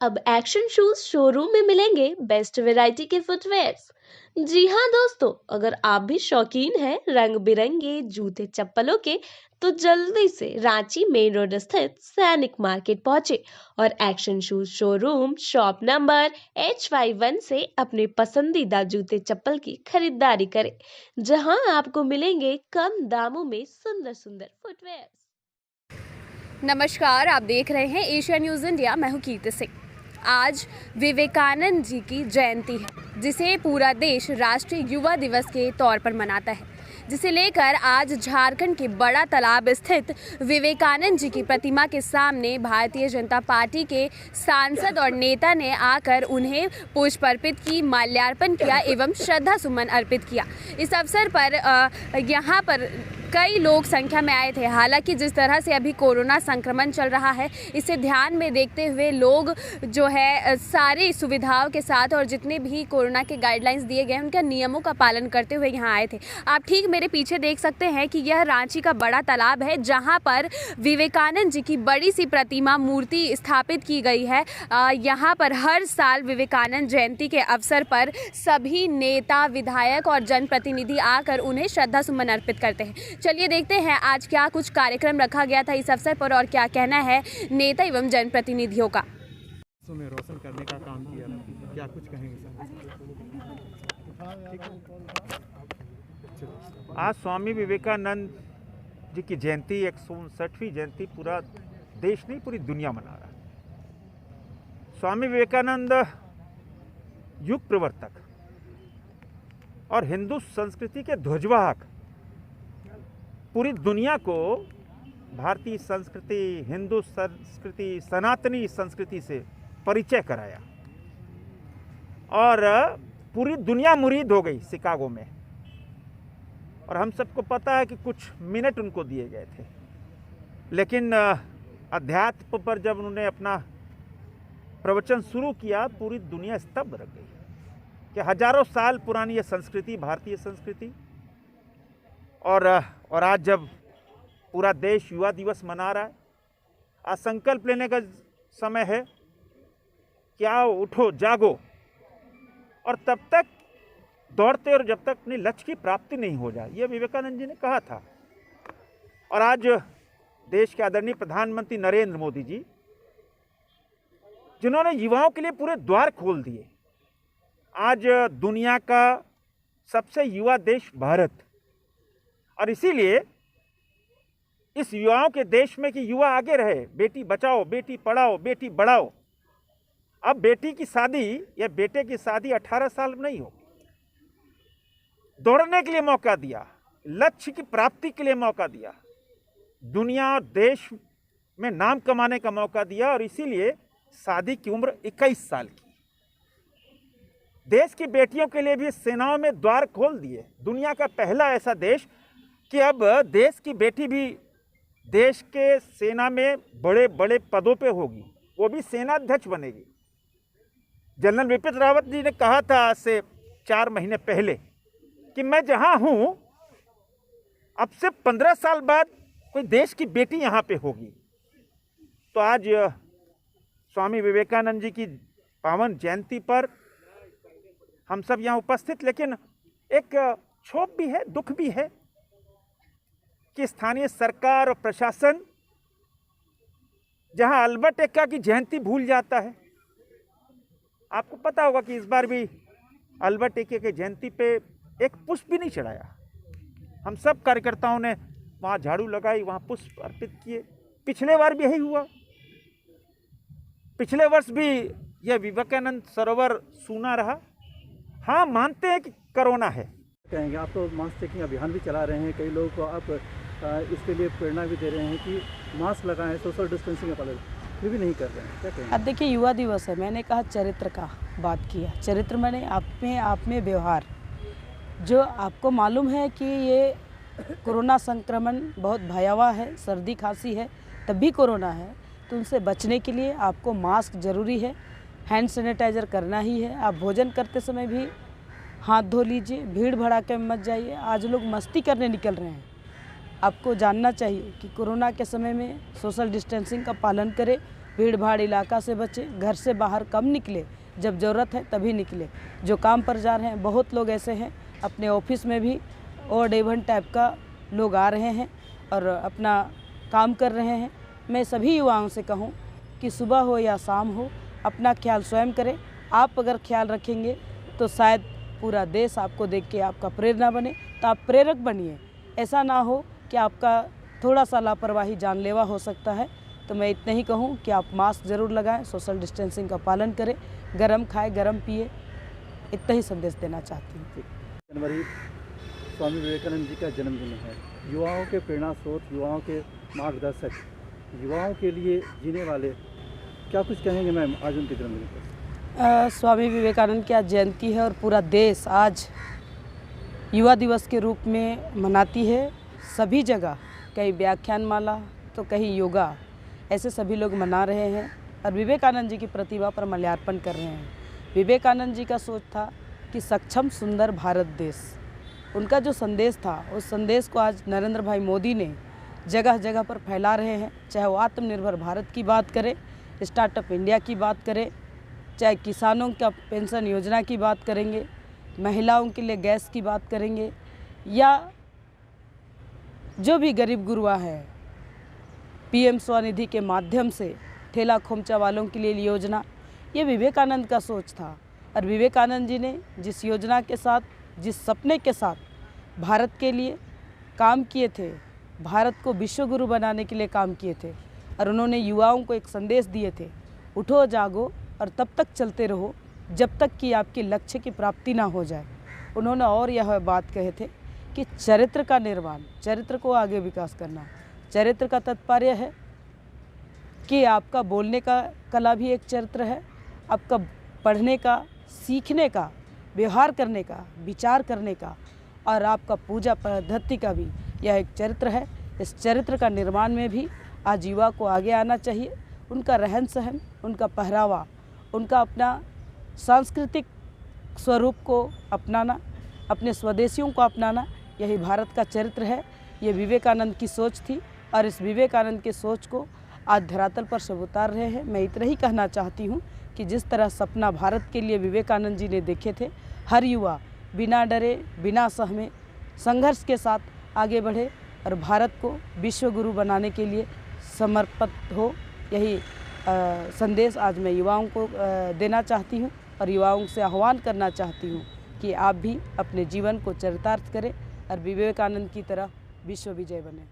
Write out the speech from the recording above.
अब action shoes showroom में मिलेंगे बेस्ट वैरायटी के फुटवेयर्स। जी हाँ दोस्तों, अगर आप भी शौकीन हैं रंग बिरंगे जूते चप्पलों के, तो जल्दी से रांची मेन रोड स्थित सैनिक मार्केट पहुंचे और action shoes showroom shop number H51 से अपने पसंदीदा जूते चप्पल की खरीदारी करें, जहां आपको मिलेंगे कम दामों में सुंदर सुंदर फुटवेयर। नमस्कार, आप देख रहे हैं एशिया न्यूज़ इंडिया। मैं हूं कीर्ति सिंह। आज विवेकानंद जी की जयंती है, जिसे पूरा देश राष्ट्रीय युवा दिवस के तौर पर मनाता है, जिसे लेकर आज झारखंड के बड़ा तालाब स्थित विवेकानंद जी की प्रतिमा के सामने भारतीय जनता पार्टी के सांसद और नेता ने आकर उन्हें पुष्प अर्पित की, माल्यार्पण किया एवं श्रद्धा सुमन अर्पित किया। इस अवसर पर यहाँ पर कई लोग संख्या में आए थे। हालांकि जिस तरह से अभी कोरोना संक्रमण चल रहा है, इसे ध्यान में देखते हुए लोग जो है सारी सुविधाओं के साथ और जितने भी कोरोना के गाइडलाइंस दिए गए हैं उनका नियमों का पालन करते हुए यहाँ आए थे। आप ठीक मेरे पीछे देख सकते हैं कि यह रांची का बड़ा तालाब है, जहाँ पर विवेकानंद जी की बड़ी सी प्रतिमा मूर्ति स्थापित की गई है। यहाँ पर हर साल विवेकानंद जयंती के अवसर पर सभी नेता, विधायक और जनप्रतिनिधि आकर उन्हें श्रद्धा सुमन अर्पित करते हैं। चलिए देखते हैं आज क्या कुछ कार्यक्रम रखा गया था इस अवसर पर और क्या कहना है नेता एवं जनप्रतिनिधियों का। में रोशन करने का काम किया, क्या कुछ कहेंगे सर? आज स्वामी विवेकानंद जी की जयंती 159वीं जयंती पूरा देश नहीं पूरी दुनिया मना रहा है। स्वामी विवेकानंद युग प्रवर्तक और हिंदू संस्कृति के ध्वजवाहक पूरी दुनिया को भारतीय संस्कृति, हिंदू संस्कृति, सनातनी संस्कृति से परिचय कराया और पूरी दुनिया मुरीद हो गई शिकागो में। और हम सबको पता है कि कुछ मिनट उनको दिए गए थे, लेकिन अध्यात्म पर जब उन्होंने अपना प्रवचन शुरू किया, पूरी दुनिया स्तब्ध रह गई कि हजारों साल पुरानी ये संस्कृति, भारतीय संस्कृति। और आज जब पूरा देश युवा दिवस मना रहा है, आज संकल्प लेने का समय है कि आओ, उठो, जागो और तब तक दौड़ते और जब तक अपने लक्ष्य की प्राप्ति नहीं हो जाए, ये विवेकानंद जी ने कहा था। और आज देश के आदरणीय प्रधानमंत्री नरेंद्र मोदी जी, जिन्होंने युवाओं के लिए पूरे द्वार खोल दिए, आज दुनिया का सबसे युवा देश भारत, और इसीलिए इस युवाओं के देश में कि युवा आगे रहे, बेटी बचाओ, बेटी पढ़ाओ, बेटी बढ़ाओ। अब बेटी की शादी या बेटे की शादी 18 साल में नहीं हो, दौड़ने के लिए मौका दिया, लक्ष्य की प्राप्ति के लिए मौका दिया, दुनिया और देश में नाम कमाने का मौका दिया। और इसीलिए शादी की उम्र 21 साल की। देश की बेटियों के लिए भी सेनाओं में द्वार खोल दिए। दुनिया का पहला ऐसा देश कि अब देश की बेटी भी देश के सेना में बड़े बड़े पदों पे होगी, वो भी सेना अध्यक्ष बनेगी। जनरल बिपिन रावत जी ने कहा था आज से 4 महीने पहले कि मैं जहां हूं, अब से 15 साल बाद कोई देश की बेटी यहां पे होगी। तो आज स्वामी विवेकानंद जी की पावन जयंती पर हम सब यहाँ उपस्थित, लेकिन एक क्षोभ भी है, दुख भी है कि स्थानीय सरकार और प्रशासन जहां अल्बर्ट एक्का की जयंती भूल जाता है। आपको पता होगा कि इस बार भी अल्बर्ट एक्का की जयंती पे एक पुष्प भी नहीं चढ़ाया। हम सब कार्यकर्ताओं ने वहां झाड़ू लगाई, वहां पुष्प अर्पित किए। पिछले बार भी यही हुआ। पिछले वर्ष भी यह विवेकानंद सरोवर सूना रहा। हाँ, मानते हैं कि कोरोना है। कहेंगे आप तो मास्क चेकिंग अभियान भी चला रहे हैं, कई लोगों को आप इसके लिए प्रेरणा भी दे रहे हैं कि मास्क लगाएं, सोशल डिस्टेंसिंग का पालन, फिर भी नहीं कर रहे हैं, क्या कहेंगे? अब देखिए, युवा दिवस है, मैंने कहा चरित्र का बात किया। चरित्र मैंने आप में व्यवहार, जो आपको मालूम है कि ये कोरोना संक्रमण बहुत भयावह है, सर्दी खांसी है तब भी कोरोना है, तो उनसे बचने के लिए आपको मास्क ज़रूरी है, हैंड सैनिटाइज़र करना ही है। आप भोजन करते समय भी हाथ धो लीजिए, भीड़ भड़ाके में मत जाइए। आज लोग मस्ती करने निकल रहे हैं। आपको जानना चाहिए कि कोरोना के समय में सोशल डिस्टेंसिंग का पालन करें, भीड़ भाड़ इलाका से बचें, घर से बाहर कम निकले, जब ज़रूरत है तभी निकले। जो काम पर जा रहे हैं, बहुत लोग ऐसे हैं अपने ऑफिस में भी और इवन टाइप का लोग आ रहे हैं और अपना काम कर रहे हैं। मैं सभी युवाओं से कहूँ कि सुबह हो या शाम हो, अपना ख्याल स्वयं करें। आप अगर ख्याल रखेंगे तो शायद पूरा देश आपको देख के आपका प्रेरणा बने, तो आप प्रेरक बनिए। ऐसा ना हो कि आपका थोड़ा सा लापरवाही जानलेवा हो सकता है। तो मैं इतना ही कहूँ कि आप मास्क ज़रूर लगाएं, सोशल डिस्टेंसिंग का पालन करें, गरम खाएं, गरम पिए। इतना ही संदेश देना चाहती हूँ। जनवरी स्वामी विवेकानंद जी का जन्मदिन है। युवाओं के प्रेरणा स्रोत, युवाओं के मार्गदर्शक, युवाओं के लिए जीने वाले, क्या कुछ कहेंगे मैम आज उनके जन्मदिन पर? स्वामी विवेकानंद की आज जयंती है और पूरा देश आज युवा दिवस के रूप में मनाती है। सभी जगह कहीं व्याख्यानमाला तो कहीं योगा, ऐसे सभी लोग मना रहे हैं और विवेकानंद जी की प्रतिभा पर माल्यार्पण कर रहे हैं। विवेकानंद जी का सोच था कि सक्षम सुंदर भारत देश, उनका जो संदेश था उस संदेश को आज नरेंद्र भाई मोदी ने जगह जगह पर फैला रहे हैं। चाहे वो आत्मनिर्भर भारत की बात करें, स्टार्टअप इंडिया की बात करें, चाहे किसानों का पेंशन योजना की बात करेंगे, महिलाओं के लिए गैस की बात करेंगे, या जो भी गरीब गुरुआ है पीएम स्वनिधि के माध्यम से ठेला खोमचा वालों के लिए योजना, ये विवेकानंद का सोच था। और विवेकानंद जी ने जिस योजना के साथ, जिस सपने के साथ भारत के लिए काम किए थे, भारत को विश्व गुरु बनाने के लिए काम किए थे, और उन्होंने युवाओं को एक संदेश दिए थे, उठो जागो और तब तक चलते रहो जब तक कि आपके लक्ष्य की प्राप्ति ना हो जाए। उन्होंने और यह बात कहे थे कि चरित्र का निर्माण, चरित्र को आगे विकास करना। चरित्र का तात्पर्य है कि आपका बोलने का कला भी एक चरित्र है, आपका पढ़ने का, सीखने का, व्यवहार करने का, विचार करने का और आपका पूजा पद्धति का भी यह एक चरित्र है। इस चरित्र का निर्माण में भी आज युवा को आगे आना चाहिए। उनका रहन सहन, उनका पहरावा, उनका अपना सांस्कृतिक स्वरूप को अपनाना, अपने स्वदेशियों को अपनाना, यही भारत का चरित्र है। ये विवेकानंद की सोच थी और इस विवेकानंद के सोच को आज धरातल पर सब उतार रहे हैं। मैं इतना ही कहना चाहती हूँ कि जिस तरह सपना भारत के लिए विवेकानंद जी ने देखे थे, हर युवा बिना डरे, बिना सहमे, संघर्ष के साथ आगे बढ़े और भारत को विश्व गुरु बनाने के लिए समर्पित हो। यही संदेश आज मैं युवाओं को देना चाहती हूँ और युवाओं से आह्वान करना चाहती हूँ कि आप भी अपने जीवन को चरितार्थ करें और विवेकानंद की तरह विश्व विजय बने।